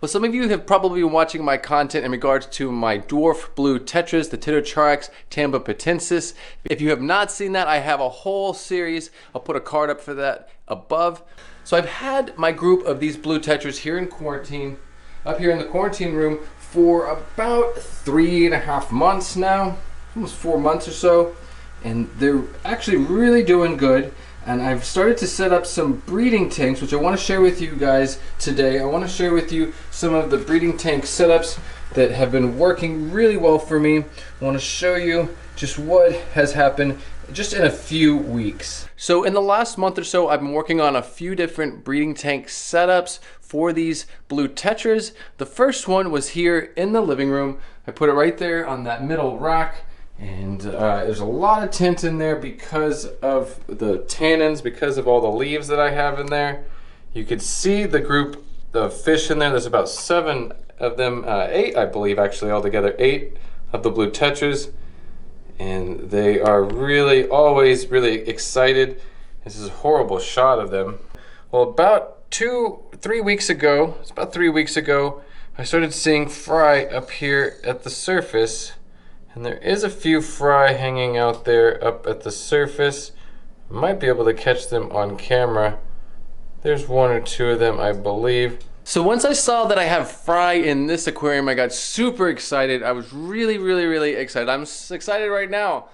Well, some of you have probably been watching my content in regards to my dwarf blue tetras, the Tetras tambopatensis. If you have not seen that, I have a whole series. I'll put a card up for that above. So I've had my group of these blue tetras here in quarantine, up here in the quarantine room for about 3.5 months now, almost 4 months or so. And they're actually really doing good. And I've started to set up some breeding tanks, which I want to share with you guys today. I want to share with you some of the breeding tank setups that have been working really well for me. I want to show you just what has happened just in a few weeks. So in the last month or so, I've been working on a few different breeding tank setups for these blue tetras. The first one was here in the living room. I put it right there on that middle rack. And there's a lot of tint in there because of the tannins, because of all the leaves that I have in there. You can see the group of fish in there. There's about 7 of them, 8 I believe actually altogether, 8 of the blue tetras. And they are really always really excited. This is a horrible shot of them. Well, about 3 weeks ago, I started seeing fry up here at the surface. And there is a few fry hanging out there up at the surface. I might be able to catch them on camera. There's 1 or 2 of them, I believe. So once I saw that I have fry in this aquarium, I got super excited. I was really excited. I'm excited right now.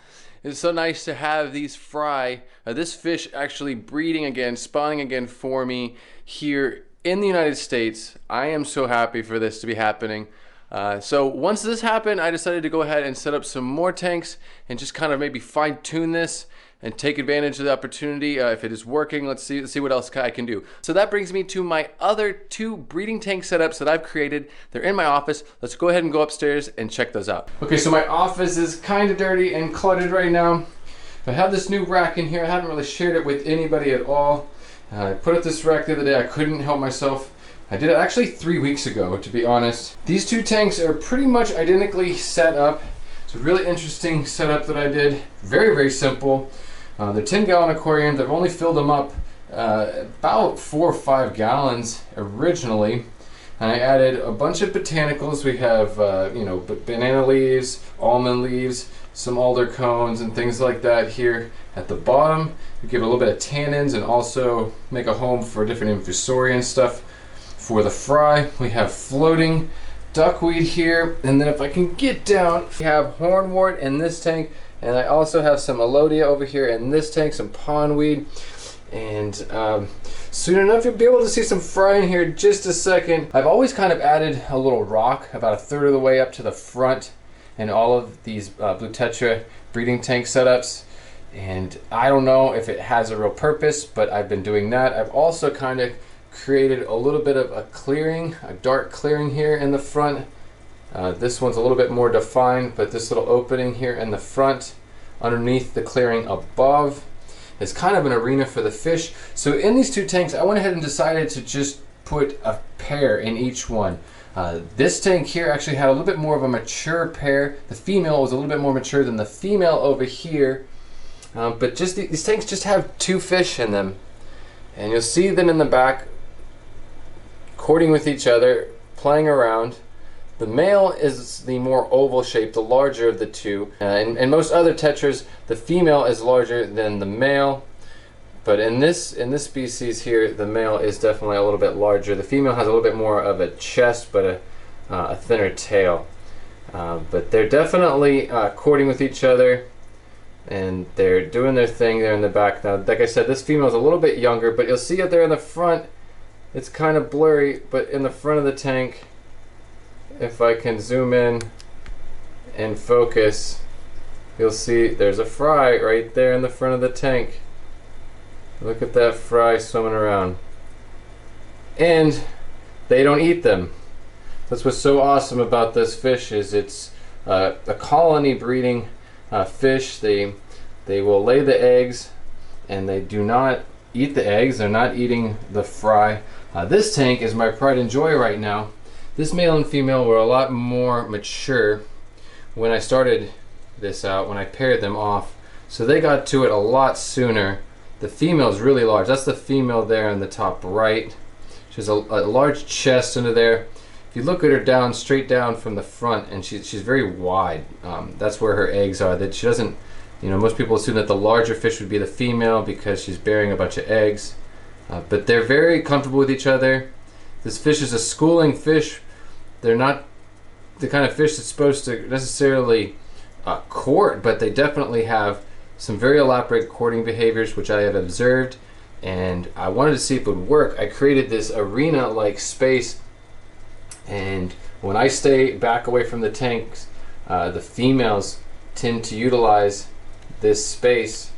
It's so nice to have these fry, this fish actually breeding again, spawning again for me here in the United States. I am so happy for this to be happening. So once this happened, I decided to go ahead and set up some more tanks and just kind of maybe fine tune this and take advantage of the opportunity. If it is working, let's see what else I can do. So that brings me to my other 2 breeding tank setups that I've created. They're in my office. Let's go ahead and go upstairs and check those out. Okay, so my office is kind of dirty and cluttered right now. I have this new rack in here. I haven't really shared it with anybody at all. I put up this rack the other day. I couldn't help myself. I did it actually 3 weeks ago, to be honest. These 2 tanks are pretty much identically set up. It's a really interesting setup that I did. Very simple. They're 10-gallon aquariums. I've only filled them up about 4 or 5 gallons originally. And I added a bunch of botanicals. We have banana leaves, almond leaves, some alder cones and things like that here at the bottom. We give it a little bit of tannins and also make a home for different infusoria and stuff. For the fry, we have floating duckweed here, and then if I can get down, we have hornwort in this tank, and I also have some alodia over here in this tank, some pondweed, and soon enough you'll be able to see some fry in here in just a second. I've always kind of added a little rock about 1/3 of the way up to the front in all of these blue tetra breeding tank setups, and I don't know if it has a real purpose, but I've been doing that. I've also kind of created a little bit of a clearing, a dark clearing here in the front. This one's a little bit more defined, but this little opening here in the front underneath the clearing above is kind of an arena for the fish. So in these 2 tanks, I went ahead and decided to just put a pair in each one. This tank here actually had a little bit more of a mature pair. The female was a little bit more mature than the female over here. But just these tanks just have 2 fish in them. And you'll see them in the back courting with each other, playing around. The male is the more oval shaped, the larger of the 2. In most other tetras, the female is larger than the male. But in this species here, the male is definitely a little bit larger. The female has a little bit more of a chest, but a thinner tail. But they're definitely courting with each other, and they're doing their thing there in the back. Now, like I said, this female is a little bit younger, but you'll see it there in the front. It's kind of blurry, but in the front of the tank, if I can zoom in and focus, you'll see there's a fry right there in the front of the tank. Look at that fry swimming around. And they don't eat them. That's what's so awesome about this fish, is it's a colony breeding fish. They will lay the eggs, and they do not eat the eggs. They're not eating the fry. This tank is my pride and joy right now. This male and female were a lot more mature when I started this out, when I paired them off. So they got to it a lot sooner. The female is really large. That's the female there in the top right. She has a large chest under there. if you look at her down, straight down from the front, and she's very wide. That's where her eggs are. That she doesn't, most people assume that the larger fish would be the female because she's bearing a bunch of eggs. But they're very comfortable with each other. This fish is a schooling fish. They're not the kind of fish that's supposed to necessarily court, but they definitely have some very elaborate courting behaviors, which I have observed, and I wanted to see if it would work. I created this arena-like space, and when I stay back away from the tanks, the females tend to utilize this space.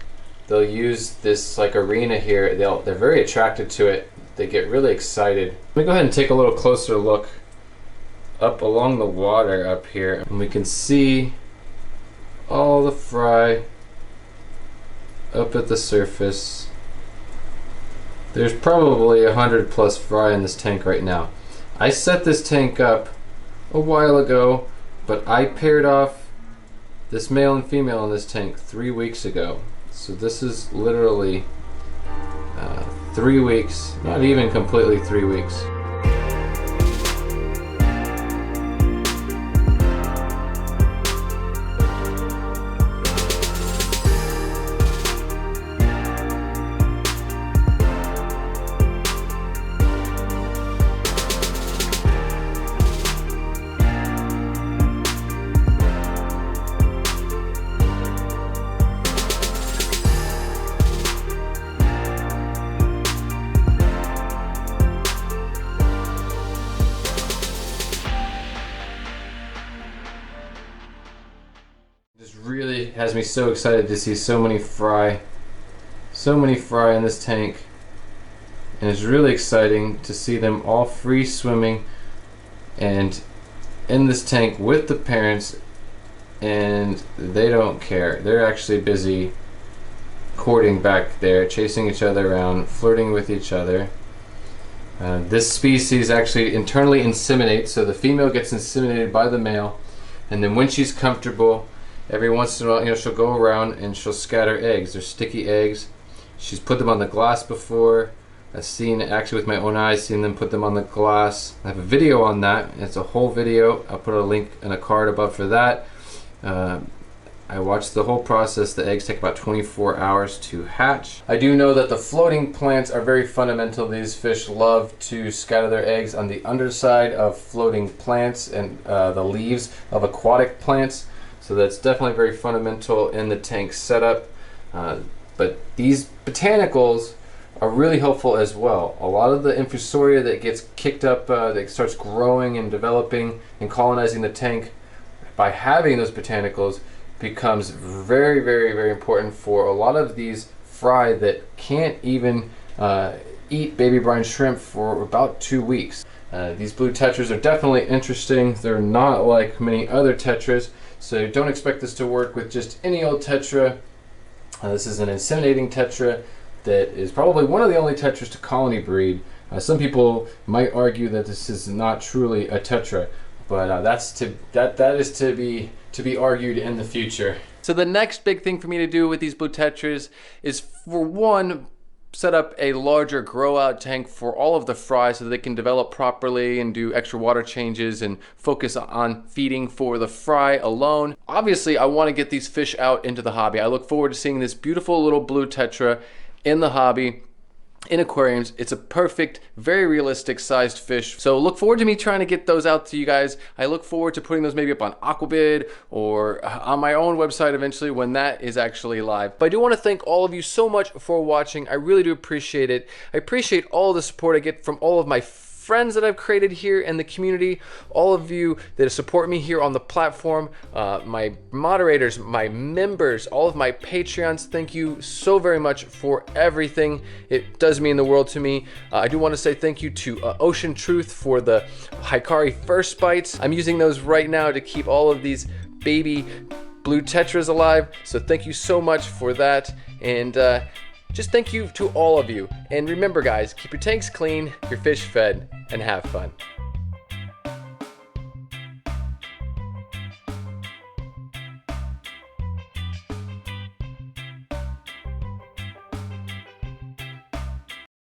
They'll use this like arena here. They're very attracted to it. They get really excited. Let me go ahead and take a little closer look up along the water up here, and we can see all the fry up at the surface. There's probably 100+ fry in this tank right now. I set this tank up a while ago, but I paired off this male and female in this tank 3 weeks ago. So this is literally 3 weeks, not even completely 3 weeks. This really has me so excited to see so many fry in this tank, and it's really exciting to see them all free swimming and in this tank with the parents, and they don't care. They're actually busy courting back there, chasing each other around, flirting with each other. This species actually internally inseminates, so the female gets inseminated by the male, and then when she's comfortable, every once in a while, she'll go around and she'll scatter eggs. They're sticky eggs. She's put them on the glass before. I've seen, actually with my own eyes, seen them put them on the glass. I have a video on that. It's a whole video. I'll put a link and a card above for that. I watched the whole process. The eggs take about 24 hours to hatch. I do know that the floating plants are very fundamental. These fish love to scatter their eggs on the underside of floating plants and the leaves of aquatic plants. So that's definitely very fundamental in the tank setup. But these botanicals are really helpful as well. A lot of the infusoria that gets kicked up, that starts growing and developing and colonizing the tank, by having those botanicals becomes very, very, very important for a lot of these fry that can't even eat baby brine shrimp for about 2 weeks. These blue tetras are definitely interesting. They're not like many other tetras. So don't expect this to work with just any old tetra. This is an inseminating tetra that is probably one of the only tetras to colony breed. Some people might argue that this is not truly a tetra, but that is to be argued in the future. So the next big thing for me to do with these blue tetras is, for one, set up a larger grow out tank for all of the fry so that they can develop properly and do extra water changes and focus on feeding for the fry alone. Obviously, I want to get these fish out into the hobby. I look forward to seeing this beautiful little blue tetra in the hobby, in aquariums. It's a perfect, very realistic sized fish. So look forward to me trying to get those out to you guys. I look forward to putting those maybe up on Aquabid or on my own website eventually when that is actually live. But I do want to thank all of you so much for watching. I really do appreciate it. I appreciate all the support I get from all of my friends that I've created here in the community, all of you that support me here on the platform, my moderators, my members, all of my Patreons. Thank you so very much for everything. It does mean the world to me. I do want to say thank you to Ocean Truth for the Hikari First Bites. I'm using those right now to keep all of these baby blue tetras alive. So thank you so much for that. And just thank you to all of you. And remember guys, keep your tanks clean, your fish fed, and have fun.